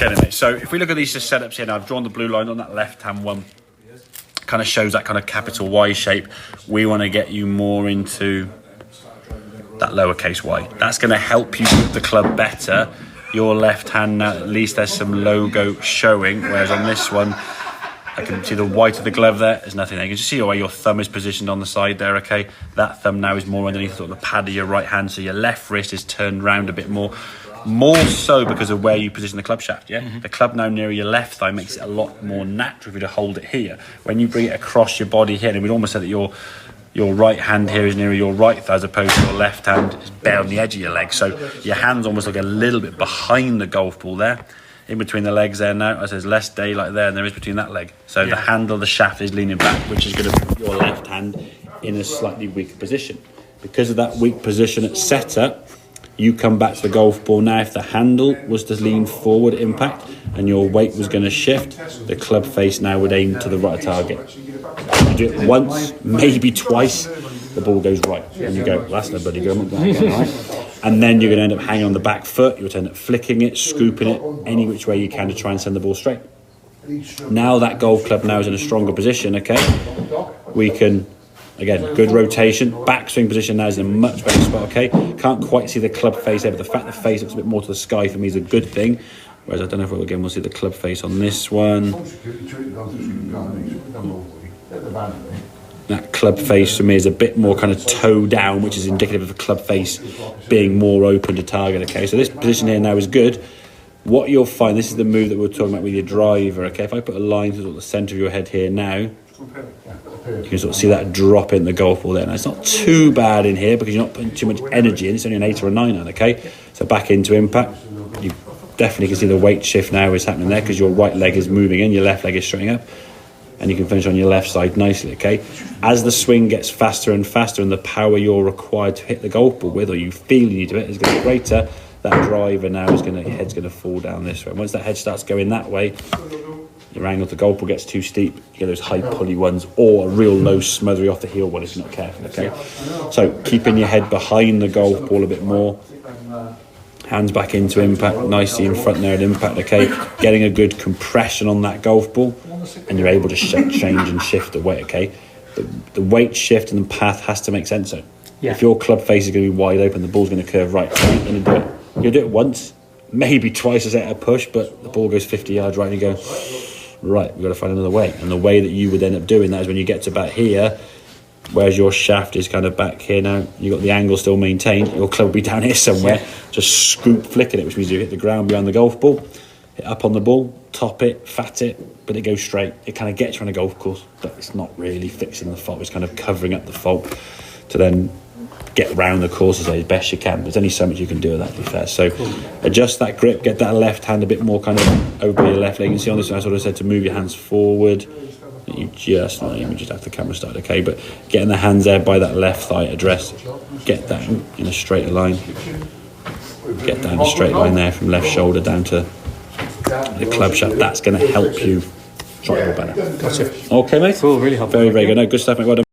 Okay then, mate. So if we look at these setups here now, I've drawn the blue line on that left-hand one. Kind of shows that kind of capital Y shape. We want to get you more into that lowercase y. That's going to help you with the club better. Your left hand now, at least there's some logo showing, whereas on this one, I can see the white of the glove there. There's nothing there. You can just see where your thumb is positioned on the side there, okay? That thumb now is more underneath sort of the pad of your right hand, so your left wrist is turned round a bit more. More so because of where you position the club shaft, yeah? The club now near your left thigh makes it a lot more natural for you to hold it here. When you bring it across your body here, and we'd almost say that your right hand here is nearer your right thigh as opposed to your left hand is bare on the edge of your leg. So your hand's almost like a little bit behind the golf ball there. In between the legs there now, as there's less daylight there than there is between that leg. So the handle of the shaft is leaning back, which is going to put your left hand in a slightly weaker position. Because of that weak position at setup, you come back to the golf ball now. If the handle was to lean forward impact and your weight was going to shift, the club face now would aim to the right target. You do it once, maybe twice, the ball goes right. And you go, well, that's no bloody good, I'm not going again, right? And then you're going to end up hanging on the back foot, you'll end up flicking it, scooping it, any which way you can to try and send the ball straight. Now that golf club now is in a stronger position, okay? We can... Again, good rotation. Backswing position now is in a much better spot, okay? Can't quite see the club face there, but the fact the face looks a bit more to the sky for me is a good thing. Whereas I don't know if we'll see the club face on this one. That club face for me is a bit more kind of toe down, which is indicative of the club face being more open to target, okay? So this position here now is good. What you'll find, this is the move that we were talking about with your driver, okay? If I put a line to the centre of your head here now, you can sort of see that drop in the golf ball there. Now, it's not too bad in here because you're not putting too much energy in. It's only an 8 or a 9 on, okay? So back into impact. You definitely can see the weight shift now is happening there because your right leg is moving in, your left leg is straightening up. And you can finish on your left side nicely, okay? As the swing gets faster and faster and the power you're required to hit the golf ball with, or you feel you need to hit, is going to be greater, that driver now is going to, your head's going to fall down this way. Once that head starts going that way, your angle to golf ball gets too steep, you get those high pulley ones or a real low smothery off the heel one if you're not careful, okay? So keeping your head behind the golf ball a bit more, hands back into impact, nicely in front there at impact, okay? Getting a good compression on that golf ball and you're able to change and shift the weight, okay? The weight shift and the path has to make sense. So if your club face is going to be wide open, the ball's going to curve right. You're going to do it. You'll do it once, maybe twice as at a push, but the ball goes 50 yards right and you go, right, we've got to find another way. And the way that you would end up doing that is when you get to about here, whereas your shaft is kind of back here now, you've got the angle still maintained, your club will be down here somewhere, just scoop flicking it, which means you hit the ground behind the golf ball, hit up on the ball, top it, fat it, but it goes straight. It kind of gets you on a golf course, but it's not really fixing the fault, it's kind of covering up the fault to then get round the course as best you can. There's only so much you can do with that, to be fair. So adjust that grip, get that left hand a bit more kind of over your left leg. You can see on this one I sort of said to move your hands forward. You just have the camera start, okay? But getting the hands there by that left thigh address, get that in a straight line. Get down a straight line there from left shoulder down to the club shaft. That's going to help you try it all better. Gotcha. Okay, mate? Cool, really helpful. Very, very good. No, good stuff, mate. Well done.